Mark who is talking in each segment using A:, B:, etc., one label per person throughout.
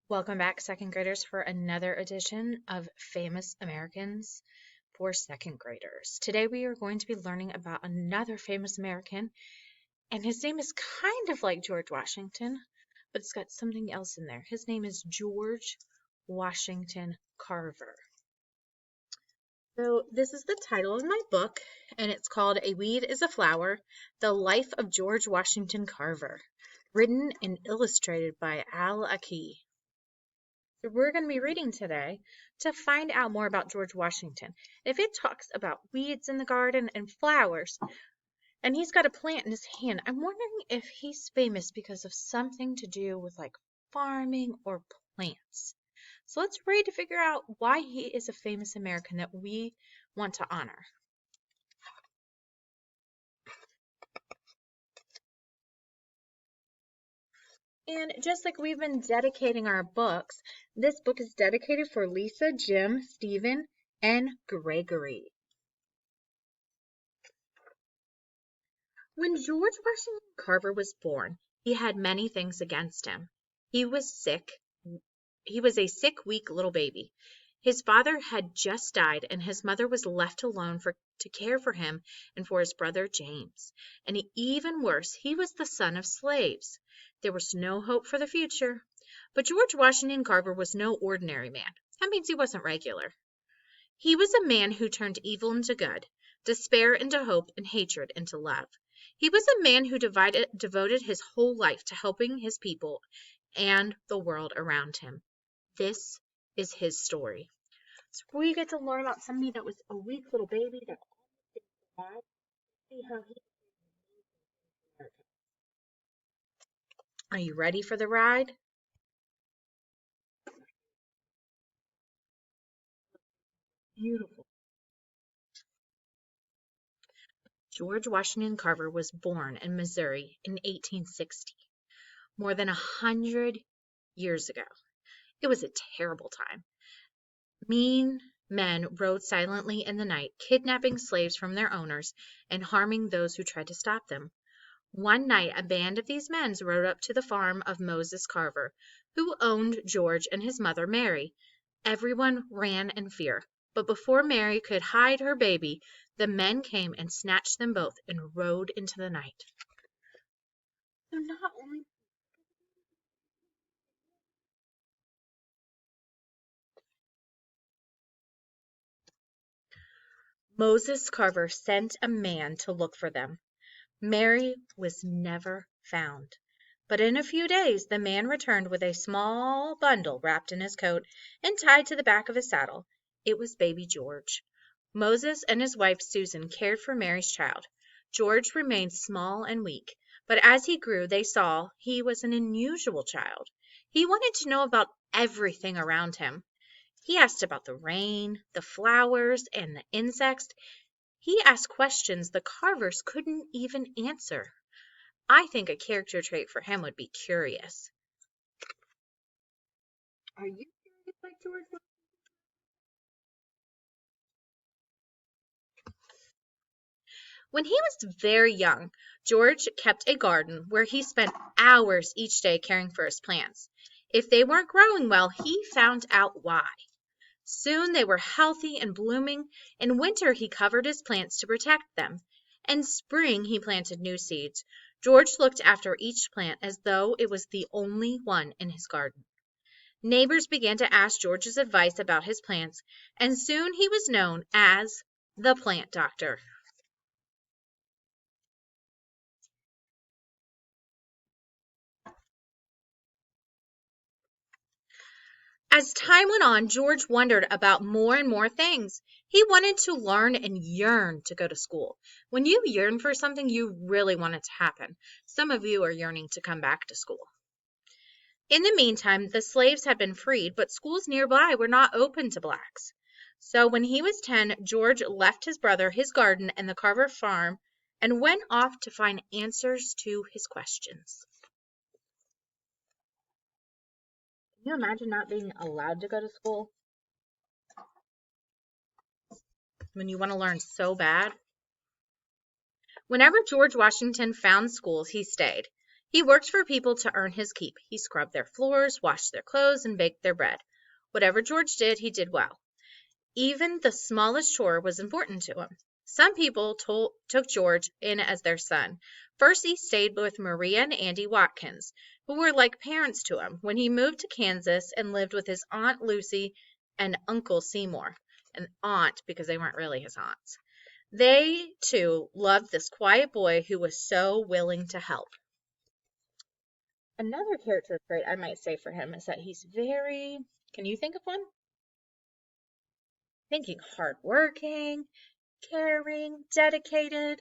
A: Welcome back, second graders, for another edition of Famous Americans for second graders. Today we are going to be learning about another famous American, and his name is kind of like George Washington, but it's got something else in there. His name is George Washington Carver. So this is the title of my book, and it's called A Weed is a Flower, The Life of George Washington Carver, written and illustrated by Al Aki. So we're going to be reading today to find out more about George Washington. If it talks about weeds in the garden and flowers, and he's got a plant in his hand, I'm wondering if he's famous because of something to do with like farming or plants. So let's read to figure out why he is a famous American that we want to honor. And just like we've been dedicating our books, this book is dedicated for Lisa, Jim, Stephen, and Gregory. When George Washington Carver was born, he had many things against him. He was sick. He was a sick, weak little baby. His father had just died, and his mother was left alone to care for him and for his brother James. And even worse, he was the son of slaves. There was no hope for the future. But George Washington Carver was no ordinary man. That means he wasn't regular. He was a man who turned evil into good, despair into hope, and hatred into love. He was a man who devoted his whole life to helping his people and the world around him. This is his story. So we get to learn about somebody that was a weak little baby that died. See how he. Are you ready for the ride? Beautiful. George Washington Carver was born in Missouri in 1860, more than 100 years ago. It was a terrible time. Mean men rode silently in the night, kidnapping slaves from their owners and harming those who tried to stop them. One night a band of these men rode up to the farm of Moses Carver, who owned George and his mother Mary. Everyone ran in fear, but before Mary could hide her baby, the men came and snatched them both and rode into the night. So not only Moses Carver sent a man to look for them. Mary was never found. But in a few days the man returned with a small bundle wrapped in his coat and tied to the back of his saddle. It was baby George. Moses and his wife Susan cared for Mary's child. George remained small and weak, but as he grew, they saw he was an unusual child. He wanted to know about everything around him. He asked about the rain, the flowers, and the insects. He asked questions the Carvers couldn't even answer. I think a character trait for him would be curious. Are you curious like George? When he was very young, George kept a garden where he spent hours each day caring for his plants. If they weren't growing well, he found out why. Soon they were healthy and blooming. In winter, he covered his plants to protect them. In spring, he planted new seeds. George looked after each plant as though it was the only one in his garden. Neighbors began to ask George's advice about his plants, and soon he was known as the plant doctor. As time went on, George wondered about more and more things. He wanted to learn and yearned to go to school. When you yearn for something, you really want it to happen. Some of you are yearning to come back to school. In the meantime, the slaves had been freed, but schools nearby were not open to blacks. So when he was 10, George left his brother, his garden, and the Carver farm and went off to find answers to his questions. Can you imagine not being allowed to go to school when you want to learn so bad? Whenever George Washington found schools, he stayed. He worked for people to earn his keep. He scrubbed their floors, washed their clothes, and baked their bread. Whatever George did, he did well. Even the smallest chore was important to him. Some people took George in as their son. First, he stayed with Maria and Andy Watkins, who were like parents to him, when he moved to Kansas and lived with his Aunt Lucy and Uncle Seymour. An aunt, because they weren't really his aunts. They, too, loved this quiet boy who was so willing to help. Another character trait I might say for him is that he's very, can you think of one? Thinking hardworking, caring, dedicated.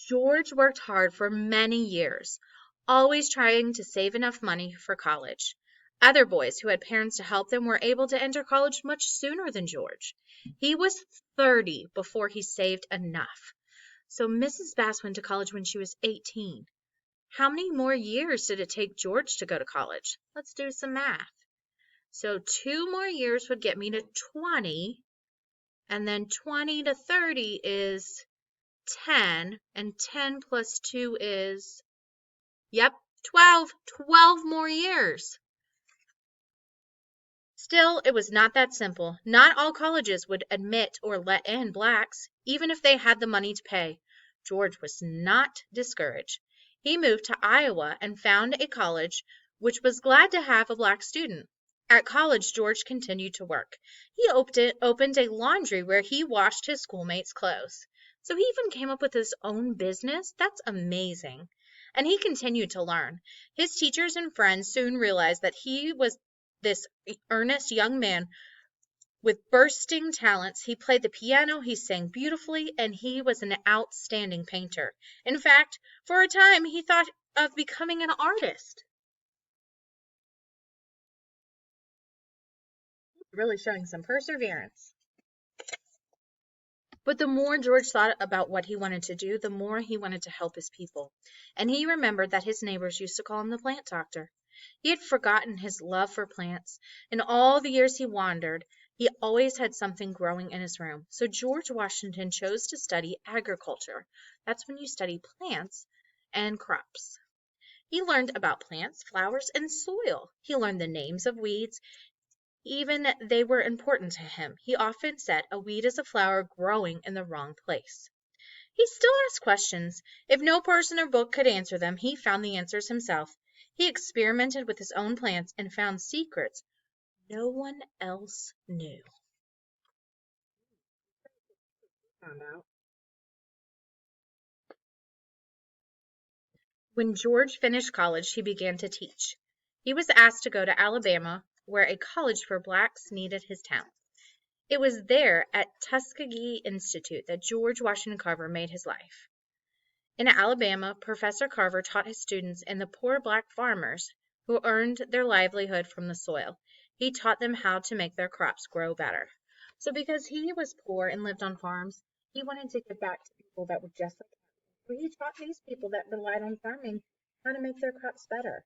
A: George worked hard for many years, always trying to save enough money for college. Other boys who had parents to help them were able to enter college much sooner than George. He was 30 before he saved enough. So Mrs. Bass went to college when she was 18. How many more years did it take George to go to college? Let's do some math. So 2 more years would get me to 20, and then 20 to 30 is 10, and 10 plus 2 is, 12. 12 more years. Still, it was not that simple. Not all colleges would admit or let in blacks, even if they had the money to pay. George was not discouraged. He moved to Iowa and found a college which was glad to have a black student. At college, George continued to work. He opened a laundry where he washed his schoolmates' clothes. So he even came up with his own business. That's amazing. And he continued to learn. His teachers and friends soon realized that he was this earnest young man with bursting talents. He played the piano, he sang beautifully, and he was an outstanding painter. In fact, for a time, he thought of becoming an artist. Really showing some perseverance. But the more George thought about what he wanted to do, the more he wanted to help his people. And he remembered that his neighbors used to call him the plant doctor. He had forgotten his love for plants. In all the years he wandered, he always had something growing in his room. So George Washington chose to study agriculture. That's when you study plants and crops. He learned about plants, flowers, and soil. He learned the names of weeds. Even they were important to him. He often said a weed is a flower growing in the wrong place. He still asked questions. If no person or book could answer them, he found the answers himself. He experimented with his own plants and found secrets no one else knew. Found out. When George finished college, he began to teach. He was asked to go to Alabama, where a college for blacks needed his talent. It was there at Tuskegee Institute that George Washington Carver made his life. In Alabama, Professor Carver taught his students and the poor black farmers who earned their livelihood from the soil. He taught them how to make their crops grow better. So because he was poor and lived on farms, he wanted to give back to people that were just like him. So he taught these people that relied on farming how to make their crops better.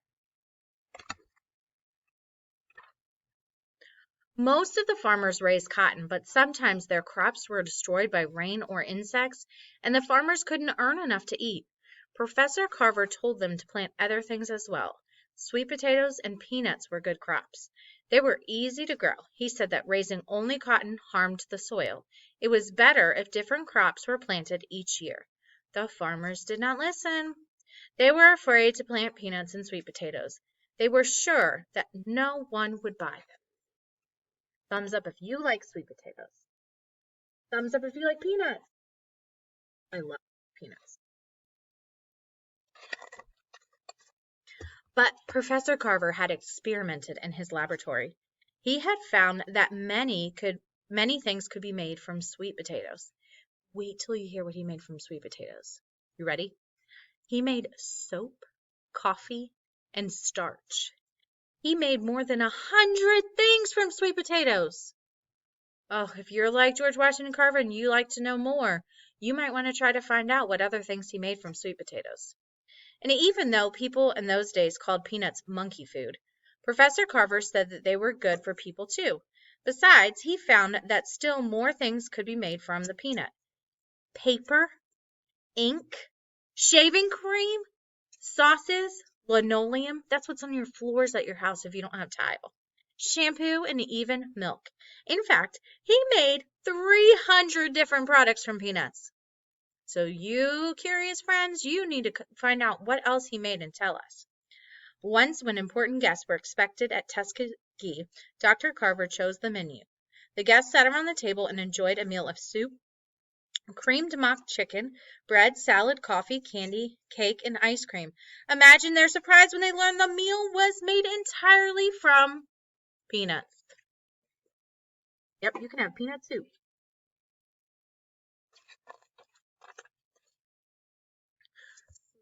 A: Most of the farmers raised cotton, but sometimes their crops were destroyed by rain or insects, and the farmers couldn't earn enough to eat. Professor Carver told them to plant other things as well. Sweet potatoes and peanuts were good crops. They were easy to grow. He said that raising only cotton harmed the soil. It was better if different crops were planted each year. The farmers did not listen. They were afraid to plant peanuts and sweet potatoes. They were sure that no one would buy them. Thumbs up if you like sweet potatoes. Thumbs up if you like peanuts. I love peanuts. But Professor Carver had experimented in his laboratory. He had found that many things could be made from sweet potatoes. Wait till you hear what he made from sweet potatoes. You ready? He made soap, coffee, and starch. He made more than 100 things from sweet potatoes. Oh, if you're like George Washington Carver and you like to know more, you might want to try to find out what other things he made from sweet potatoes. And even though people in those days called peanuts monkey food, Professor Carver said that they were good for people too. Besides, he found that still more things could be made from the peanut. Paper, ink, Shaving cream, sauces, linoleum. That's what's on your floors at your house if you don't have tile. Shampoo, and even milk. In fact, he made 300 different products from peanuts. So you curious friends, you need to find out what else he made and tell us. Once, when important guests were expected at Tuskegee, Dr. Carver chose the menu. The guests sat around the table and enjoyed a meal of soup, creamed mock chicken, bread, salad, coffee, candy, cake, and ice cream. Imagine their surprise when they learned the meal was made entirely from peanuts. Yep, you can have peanut soup.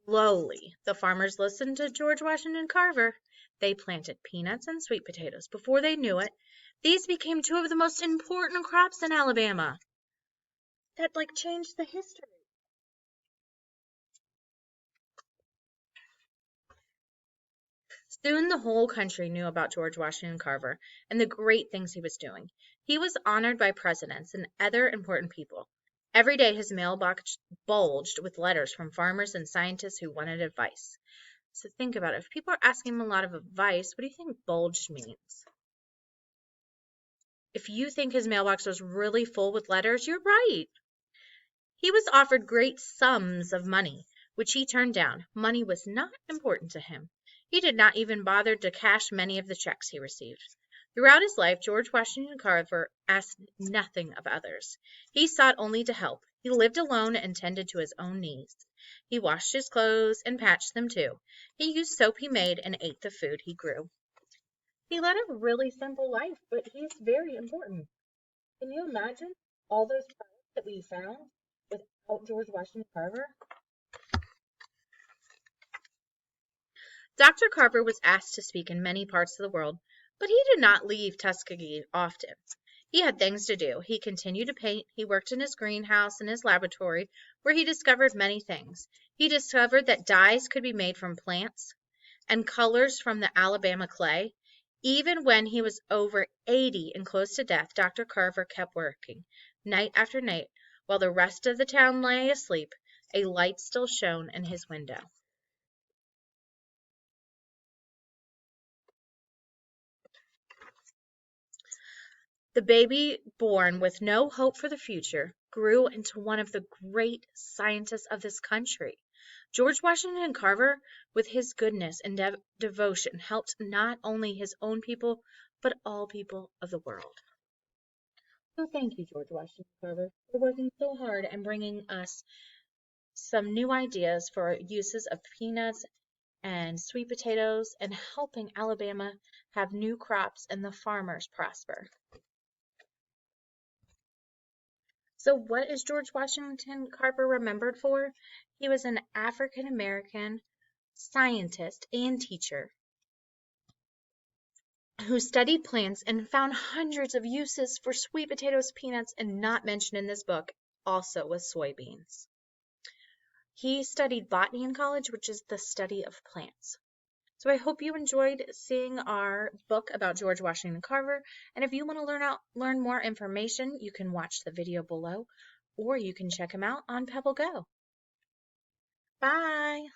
A: Slowly, the farmers listened to George Washington Carver. They planted peanuts and sweet potatoes. Before they knew it, these became two of the most important crops in Alabama. That changed the history. Soon the whole country knew about George Washington Carver and the great things he was doing. He was honored by presidents and other important people. Every day his mailbox bulged with letters from farmers and scientists who wanted advice. So think about it. If people are asking him a lot of advice, what do you think bulged means? If you think his mailbox was really full with letters, you're right. He was offered great sums of money, which he turned down. Money was not important to him. He did not even bother to cash many of the checks he received. Throughout his life, George Washington Carver asked nothing of others. He sought only to help. He lived alone and tended to his own needs. He washed his clothes and patched them too. He used soap he made and ate the food he grew. He led a really simple life, but he's very important. Can you imagine all those products that we found without George Washington Carver? Dr. Carver was asked to speak in many parts of the world, but he did not leave Tuskegee often. He had things to do. He continued to paint. He worked in his greenhouse and his laboratory, where he discovered many things. He discovered that dyes could be made from plants and colors from the Alabama clay. Even when he was over 80 and close to death, Dr. Carver kept working, night after night, while the rest of the town lay asleep. A light still shone in his window. The baby, born with no hope for the future, grew into one of the great scientists of this country. George Washington Carver, with his goodness and devotion, helped not only his own people, but all people of the world. So thank you, George Washington Carver, for working so hard and bringing us some new ideas for uses of peanuts and sweet potatoes and helping Alabama have new crops and the farmers prosper. So what is George Washington Carver remembered for? He was an African American scientist and teacher who studied plants and found hundreds of uses for sweet potatoes, peanuts, and not mentioned in this book also was soybeans. He studied botany in college, which is the study of plants. So I hope you enjoyed seeing our book about George Washington Carver. And if you want to learn more information, you can watch the video below, or you can check him out on Pebble Go. Bye!